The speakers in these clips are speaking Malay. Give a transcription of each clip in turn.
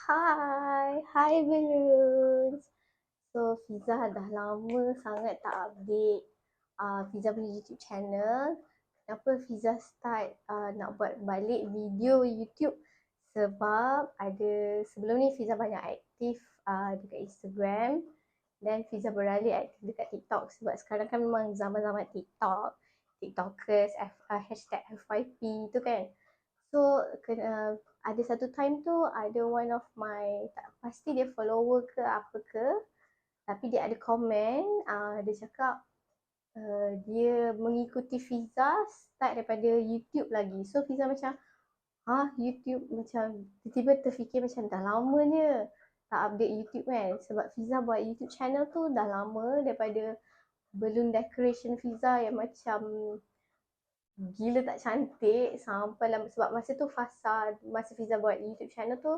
Hai Balloons. So Fiza dah lama sangat tak update Fiza punya YouTube channel. Kenapa Fiza start nak buat balik video YouTube? Sebab ada sebelum ni Fiza banyak aktif dekat Instagram, dan Fiza beralih aktif dekat TikTok sebab sekarang kan memang zaman-zaman TikTok, TikTokers, hashtag FYP tu kan. So ada satu time tu ada one of my, tak pasti dia follower ke apa ke, tapi dia ada komen, dia cakap dia mengikuti Fiza start daripada YouTube lagi. So Fiza macam YouTube, macam tiba-tiba terfikir macam dah lamanya tak update YouTube kan, sebab Fiza buat YouTube channel tu dah lama, daripada balloon decoration Fiza yang macam gila tak cantik sampai lah, sebab masa tu masa Fiza buat YouTube channel tu,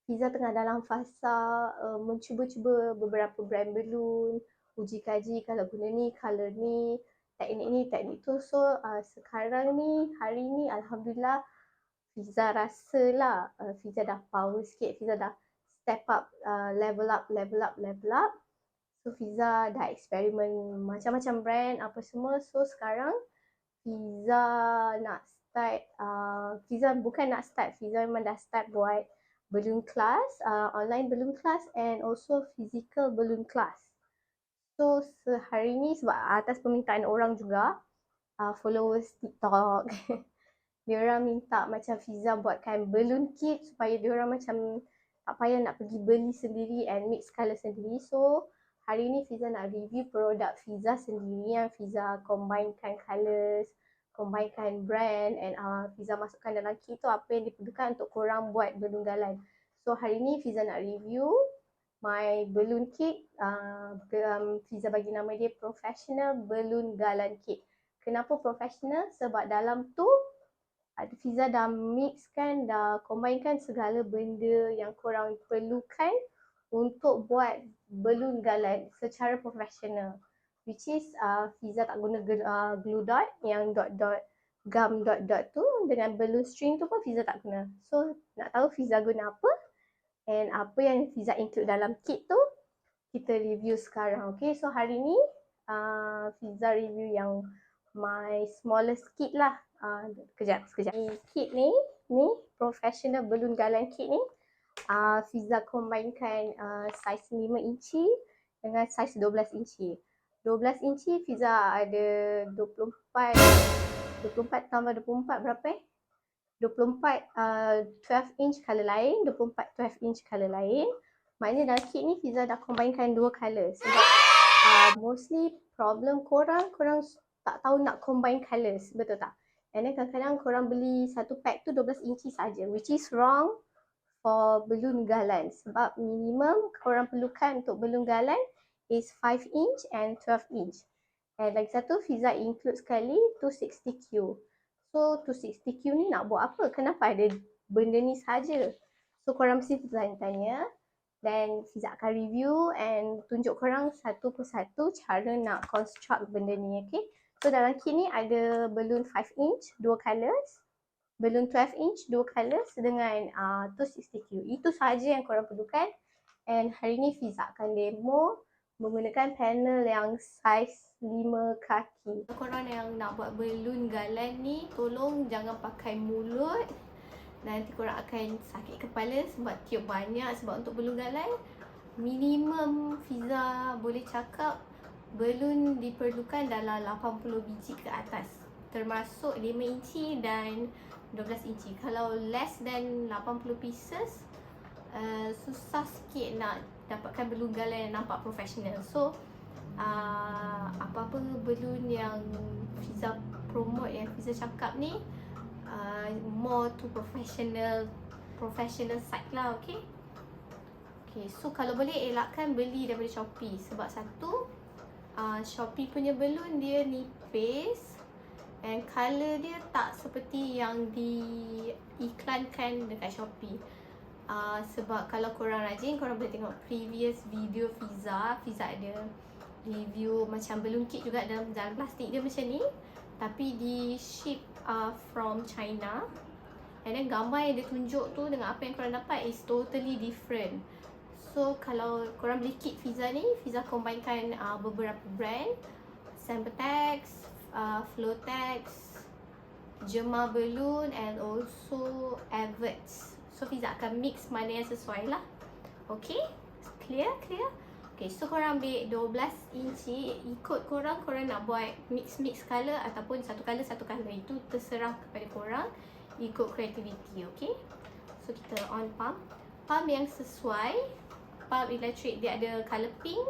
Fiza tengah dalam fasa mencuba-cuba beberapa brand balloon, uji kaji kalau guna ni, color ni, teknik tu. So sekarang ni, hari ni Alhamdulillah Fiza rasa lah Fiza dah power sikit, Fiza dah step up, level up. So Fiza dah eksperimen macam-macam brand apa semua. So sekarang Fiza nak start, Fiza bukan nak start, Fiza memang dah start buat balloon class, online balloon class and also physical balloon class. So sehari ni sebab atas permintaan orang juga, followers TikTok, diorang minta macam Fiza buatkan balloon kit supaya diorang macam tak payah nak pergi beli sendiri and mix colour sendiri. So hari ni Fiza nak review produk Fiza sendiri yang Fiza combinekan colours, combinekan brand, and Fiza masukkan dalam kit tu apa yang diperlukan untuk korang buat balloon galan. So hari ni Fiza nak review my balloon kit. Fiza bagi nama dia Professional Balloon Galan Kit. Kenapa professional? Sebab dalam tu Fiza dah mixkan, dah combinekan segala benda yang korang perlukan untuk buat balloon galan secara profesional, which is Fiza tak guna glue dot, yang dot gum dot tu, dengan balloon string tu pun Fiza tak guna. So nak tahu Fiza guna apa and apa yang Fiza include dalam kit tu, kita review sekarang. Okay, so hari ni Fiza review yang my smallest kit lah. Sekejap. Kit ni Professional Balloon Galan Kit ni, Fiza combinekan saiz 5 inci dengan saiz 12 inci. 12 inci Fiza ada 24 tambah 24 berapa 24 12 inch colour lain, 24 12 inch colour lain. Maknanya dalam kit ni Fiza dah combinekan dua colour. Sebab mostly problem korang tak tahu nak combine colours, betul tak? And then kadang-kadang korang beli satu pack tu 12 inci saja, which is wrong for balloon galan. Sebab minimum korang perlukan untuk balloon galan is 5 inch and 12 inch. And lagi satu, Fiza include sekali 260Q. So 260Q ni nak buat apa? Kenapa ada benda ni saja? So korang mesti tanya-tanya, dan Fiza akan review and tunjuk korang satu persatu cara nak construct benda ni, okay? So dalam kit ni ada balloon 5 inch, 2 colours, balloon 12 inch, 2 colours dengan 260Q. Itu saja yang korang perlukan. And hari ni Fiza akan demo menggunakan panel yang saiz 5 kaki. Korang yang nak buat balloon galan ni, tolong jangan pakai mulut. Nanti korang akan sakit kepala sebab tiup banyak. Sebab untuk balloon galan, minimum Fiza boleh cakap balloon diperlukan dalam 80 biji ke atas, termasuk 5 inci dan 12 inci. Kalau less than 80 pieces, susah sikit nak dapatkan balloon galan yang nampak profesional. So apa-apa balloon yang Fiza promote, yang Fiza cakap ni, more to professional side lah, okay? Okay, so kalau boleh elakkan beli daripada Shopee. Sebab satu, Shopee punya balloon dia nipis and colour dia tak seperti yang diiklankan dekat Shopee. Sebab kalau korang rajin, korang boleh tengok previous video Fiza ada review macam balloon kit juga dalam plastik dia macam ni, tapi di ship from China. and then gambar yang dia tunjuk tu dengan apa yang korang dapat is totally different. So kalau korang beli kit Fiza ni, Fiza combinekan beberapa brand, Sempertex, Flotex, Jema Balloon and also Everts. So Fiza akan mix mana yang sesuai lah. Okay, clear? Okay, so korang ambil 12 inci, ikut korang nak buat mix color ataupun satu color. Itu terserah kepada korang, ikut creativity. Okay, so kita on pump yang sesuai. Pump elektrik dia ada color pink.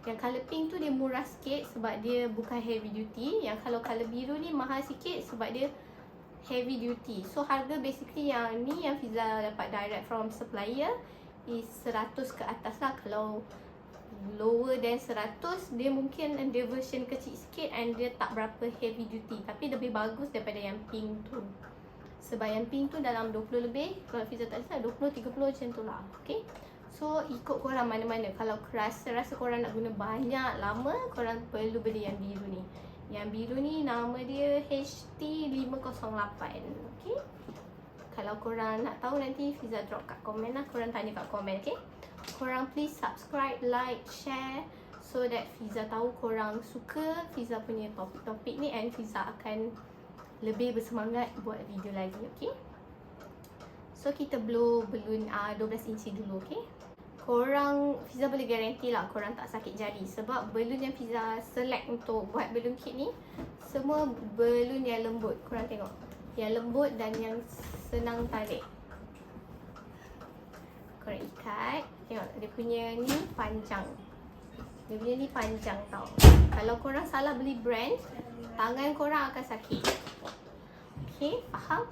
Yang color pink tu dia murah sikit sebab dia bukan heavy duty. Yang kalau color biru ni mahal sikit sebab dia heavy duty. So harga basically yang ni yang Fiza dapat direct from supplier is 100 ke atas lah. Kalau lower than 100 dia mungkin dia version kecil sikit and dia tak berapa heavy duty, tapi lebih bagus daripada yang pink tu. Sebab yang pink tu dalam 20 lebih, kalau Fiza tak salah 20-30 macam tu lah. Okay, so ikut korang mana-mana. Kalau rasa korang nak guna banyak lama, korang perlu beli yang biru ni. Yang biru ni nama dia HT508. Okay, kalau korang nak tahu nanti Fiza drop kat komen lah. Korang tanya kat komen. Okay, korang please subscribe, like, share so that Fiza tahu korang suka Fiza punya topik-topik ni and Fiza akan lebih bersemangat buat video lagi. Okay, so kita blow balloon 12 inci dulu. Okay, korang, Fiza boleh guarantee lah korang tak sakit jari sebab balloon yang Fiza select untuk buat balloon kit ni semua balloon yang lembut. Korang tengok, yang lembut dan yang senang tarik. Korang ikat, tengok dia punya ni panjang. Dia punya ni panjang tau. Kalau korang salah beli brand, tangan korang akan sakit. Okay, faham?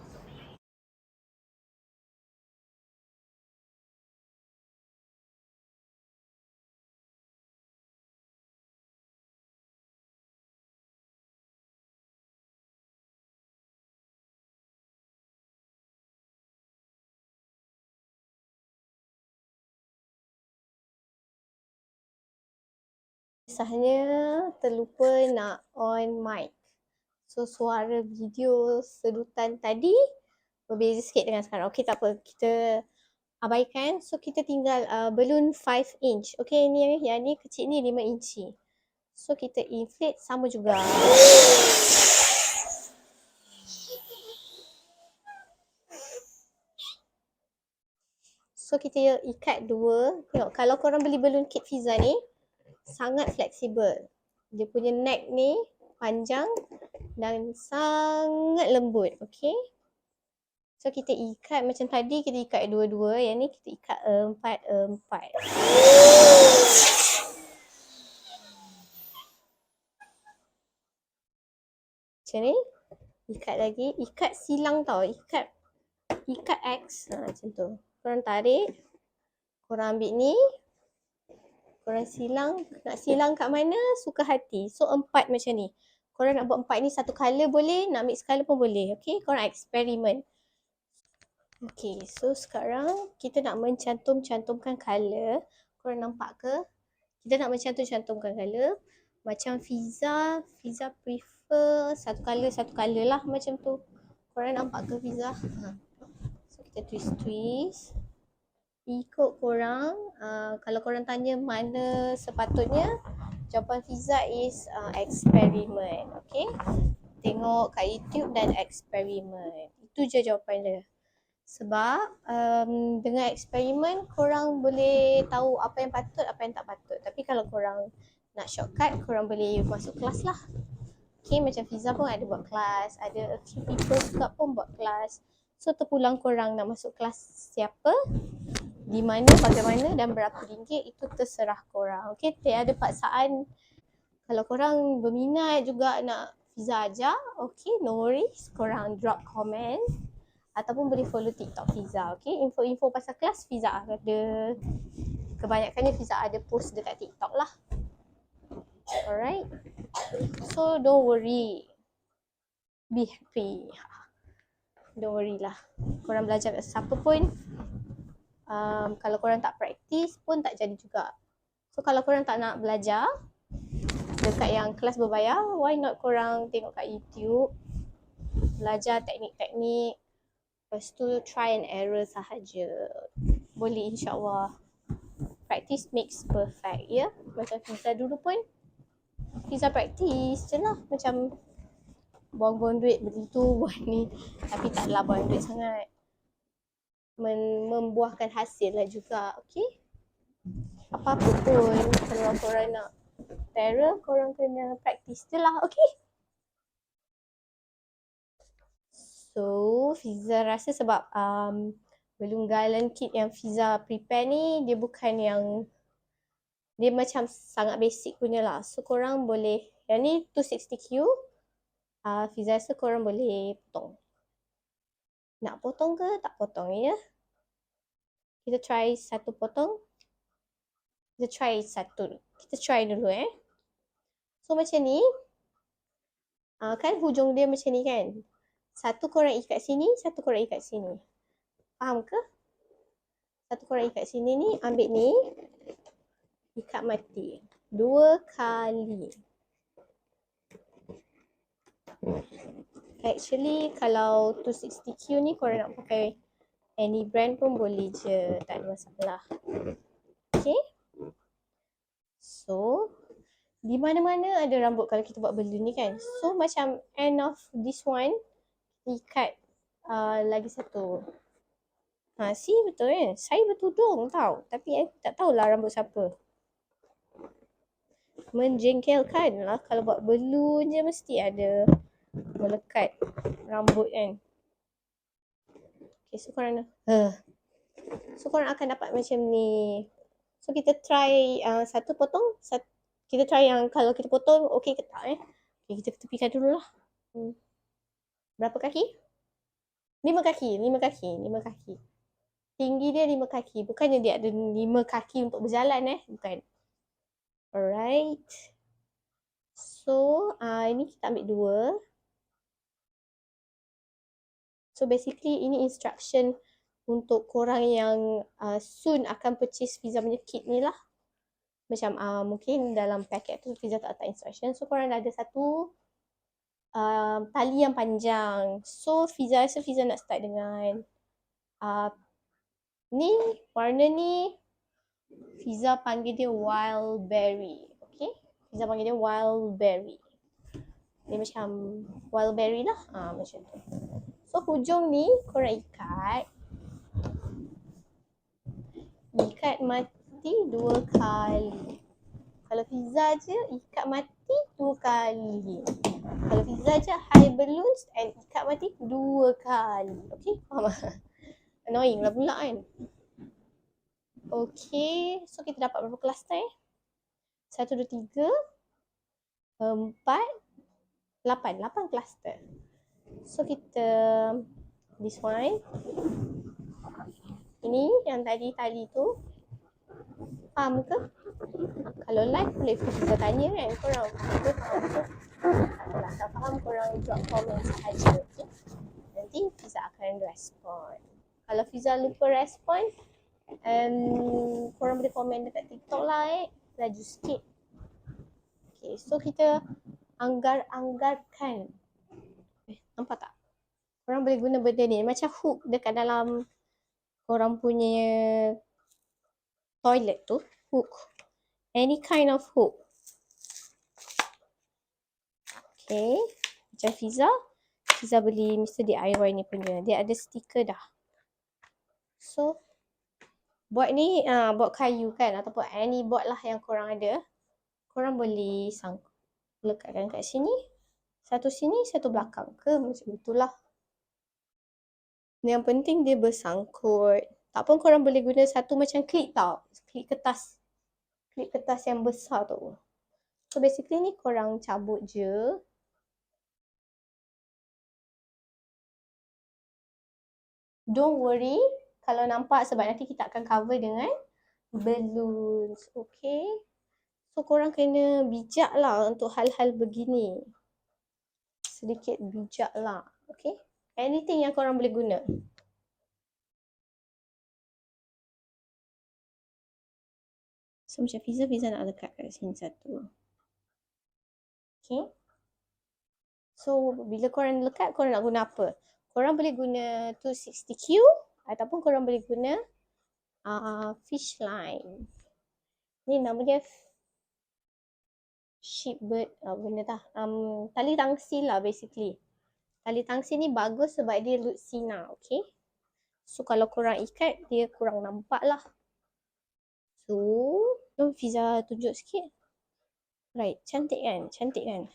Kisahnya terlupa nak on mic. So suara video sedutan tadi berbeza sikit dengan sekarang. Okay, tak apa, kita abaikan. So kita tinggal balloon 5 inch. Okay, ni yang ni kecil ni 5 inci. So kita inflate sama juga. So kita ikat dua. Tengok, kalau korang beli balloon kit Fiza ni sangat fleksibel. Dia punya neck ni panjang dan sangat lembut. Okay, so kita ikat macam tadi, kita ikat dua-dua. Yang ni kita ikat empat-empat. Macam ni. Ikat lagi. Ikat silang tau. Ikat X. Macam tu. Korang tarik. Korang ambil ni. Korang silang. Nak silang kat mana? Suka hati. So 4 macam ni. Korang nak buat 4 ni satu color boleh. Nak mix color pun boleh. Okay, korang eksperimen. Okay, so sekarang kita nak mencantumkan color. Korang nampak ke? Kita nak mencantumkan color. Macam Fiza prefer satu color lah macam tu. Korang nampak ke Fiza? So kita twist. Ikut korang. Kalau korang tanya mana sepatutnya, jawapan Fiza is eksperimen. Okay, tengok kat YouTube dan eksperimen. Itu je jawapan dia. Sebab dengan eksperimen korang boleh tahu apa yang patut, apa yang tak patut. Tapi kalau korang nak shortcut, korang boleh masuk kelas lah. Okay, macam Fiza pun ada buat kelas, ada a few people juga pun buat kelas. So terpulang korang nak masuk kelas siapa, di mana, bagaimana dan berapa ringgit, itu terserah korang. Okay, tiada paksaan. Kalau korang berminat juga nak Fiza ajar, okay, no worries. Korang drop komen ataupun boleh follow TikTok Fiza. Okay, info-info pasal kelas Fiza ada. Kebanyakannya Fiza ada post dekat TikTok lah. Alright, so don't worry, be happy. Don't worry lah. Korang belajar kat siapa pun, kalau korang tak praktis pun tak jadi juga. So kalau korang tak nak belajar dekat yang kelas berbayar, why not korang tengok kat YouTube, belajar teknik-teknik Lepas tu try and error sahaja. Boleh insyaAllah. Practice makes perfect, ya. Macam Fiza dulu pun, Fiza practice je lah. Macam buang-buang duit beli tu, buang ni. Tapi taklah buang duit sangat. Membuahkan hasil lah juga, okay? Apa-apa pun, kalau korang nak terror, korang kena practice je lah, okay? So, Fiza rasa sebab balloon garland kit yang Fiza prepare ni, dia bukan yang, dia macam sangat basic punya lah. So, korang boleh, yang ni 260Q, Fiza rasa korang boleh potong. Nak potong ke tak potong, ya? Kita try satu potong. Kita try dulu So, macam ni, kan hujung dia macam ni kan? Satu korang ikat sini, satu korang ikat sini. Faham ke? Satu korang ikat sini ni, ambil ni, ikat mati. 2 kali. Actually, kalau 260Q ni korang nak pakai any brand pun boleh je. Tak ada masalah. Okay? So, di mana-mana ada rambut kalau kita buat balloon ni kan. So, macam end of this one, ikat lagi satu. See, betul kan? Saya bertudung tau. Tapi tak tahulah rambut siapa. Menjengkelkan lah. Kalau buat balloon je mesti ada melekat rambut kan. Okay, so korang akan dapat macam ni. So, kita try satu potong. Kita try yang kalau kita potong, okay ke tak Okay, kita tepikan dulu lah. Berapa kaki? 5 kaki. Tinggi dia 5 kaki. Bukannya dia ada 5 kaki untuk berjalan bukan. Alright. So, ini kita ambil 2. So, basically ini instruction untuk korang yang soon akan purchase Fiza punya kit ni lah. Macam mungkin dalam paket tu Fiza tak letak instruction. So, korang dah ada satu tali yang panjang. So, Fiza rasa Fiza nak start dengan ni, warna ni Fiza panggil dia wild berry. Okay? Fiza panggil dia wild berry. Dia macam wild berry lah. Macam tu. So, hujung ni korang ikat. Ikat mati 2 kali. Kalau Fiza je, ikat mati 2 kali. Kalau Fiza je, high balloons and ikat mati 2 kali. Okay? Faham tak? Annoying lah pula kan. Okay. So, kita dapat berapa cluster 1, 2, 3, 4, 8 cluster. So, kita this one. Ini yang tadi tu. Faham ke? Kalau live boleh Fiza tanya kan. Korang faham ke? Kalau tak faham korang drop comment sahaja. Okay? Nanti Fiza akan respon. Kalau Fiza lupa respon, korang boleh komen dekat TikTok lah laju sikit. Okay, so kita anggarkan. Nampak tak? Korang boleh guna benda ni macam hook dekat dalam korang punya toilet tu. Hook. Any kind of hook. Okay. Macam Fiza beli Mr. DIY ni punya. Dia ada stiker dah. So, board ni, board kayu kan. Ataupun any board lah yang korang ada. Korang boleh lekatkan kat sini. Satu sini, satu belakang ke. Macam itulah. Yang penting dia bersangkut. Tak pun korang boleh guna satu macam klip tau. Klip kertas. Klip kertas yang besar tu. So basically ni korang cabut je. Don't worry kalau nampak sebab nanti kita akan cover dengan balloons. Okay. So korang kena bijak lah untuk hal-hal begini. Sedikit bijak lah. Okay. Anything yang korang boleh guna. So macam Fiza nak lekat kat sini satu. Okay. So bila korang lekat, korang nak guna apa? Korang boleh guna 260Q ataupun korang boleh guna fish line. Ni nama dia sheepbird, benda dah. Tali tangsi lah basically. Tali tangsi ni bagus sebab dia root sinar, okay? So kalau korang ikat, dia kurang nampak lah. So, jom Fiza tunjuk sikit. Right, cantik kan? Cantik kan?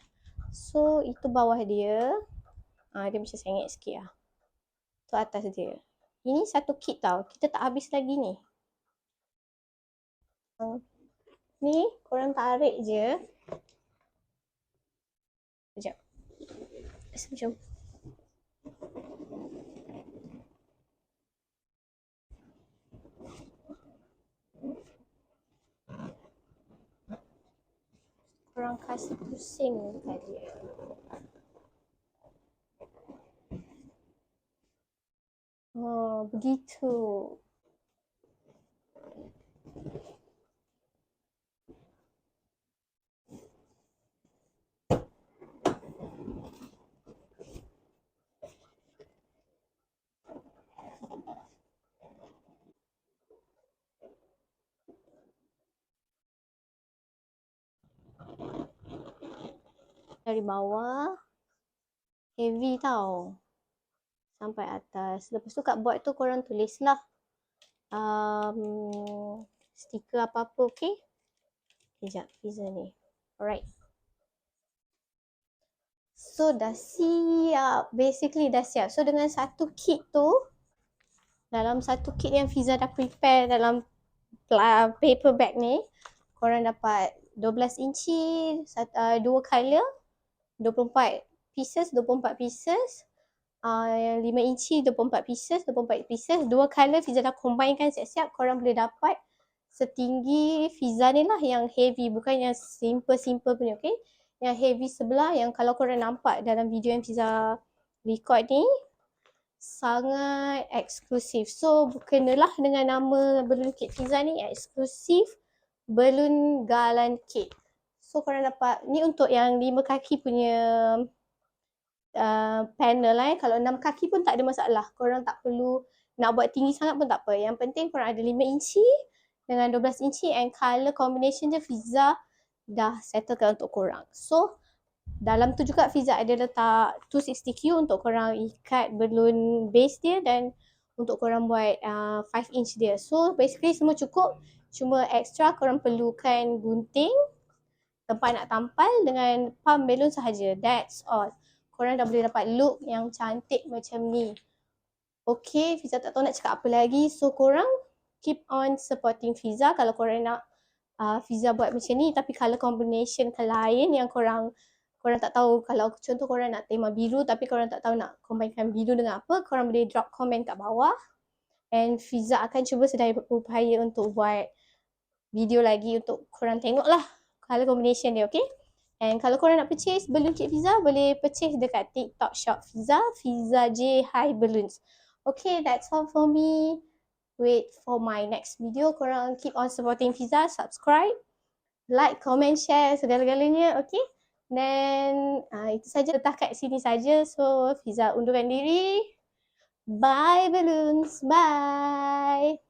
So, itu bawah dia. Dia macam sengit sikit lah. Tu atas dia. Ini satu kit tau. Kita tak habis lagi ni. Ni, korang tarik je. Sekejap. Macam korang kasih pusing kat dia. Oh, begitu. Dari bawah, heavy tau. Sampai atas. Lepas tu kat board tu korang tulis lah stiker apa-apa, okay? Sekejap, Fiza ni. Alright. So dah siap. Basically dah siap. So dengan satu kit tu, dalam satu kit yang Fiza dah prepare dalam paper bag ni, korang dapat 12 inci, 2 color, 24 pieces, yang 5 inci, 24 pieces, 2 color Fiza dah combinekan siap-siap. Korang boleh dapat setinggi Fiza ni lah, yang heavy, bukan yang simple-simple punya, okay? Yang heavy sebelah, yang kalau korang nampak dalam video yang Fiza record ni, sangat eksklusif. So kenalah dengan nama balloon kit Fiza ni, eksklusif balloon garland kit. So korang dapat, ni untuk yang 5 kaki punya panel lah. Kalau 6 kaki pun tak ada masalah. Korang tak perlu nak buat tinggi sangat pun tak apa. Yang penting korang ada 5 inci dengan 12 inci, and colour combination je Fiza dah settlekan untuk korang. So dalam tu juga Fiza ada letak 260Q untuk korang ikat balloon base dia, dan untuk korang buat 5 inch dia. So basically semua cukup. Cuma extra korang perlukan gunting, tempat nak tampal dengan pump balloon sahaja. That's all. Korang dah boleh dapat look yang cantik macam ni. Okay, Fiza tak tahu nak cakap apa lagi. So korang keep on supporting Fiza. Kalau korang nak Fiza buat macam ni tapi colour combination ke lain yang korang tak tahu, kalau contoh korang nak tema biru tapi korang tak tahu nak combinekan biru dengan apa, korang boleh drop comment kat bawah, and Fiza akan cuba sedaya upaya untuk buat video lagi untuk korang tengok lah colour combination dia, okay? And kalau korang nak purchase balloon kit Fiza, boleh purchase dekat TikTok shop Fiza, Fiza J High Balloons. Okay, that's all for me. Wait for my next video. Korang keep on supporting Fiza, subscribe, like, comment, share, segala-galanya, okay? Dan itu saja, letak kat sini saja. So Fiza undurkan diri. Bye balloons, bye.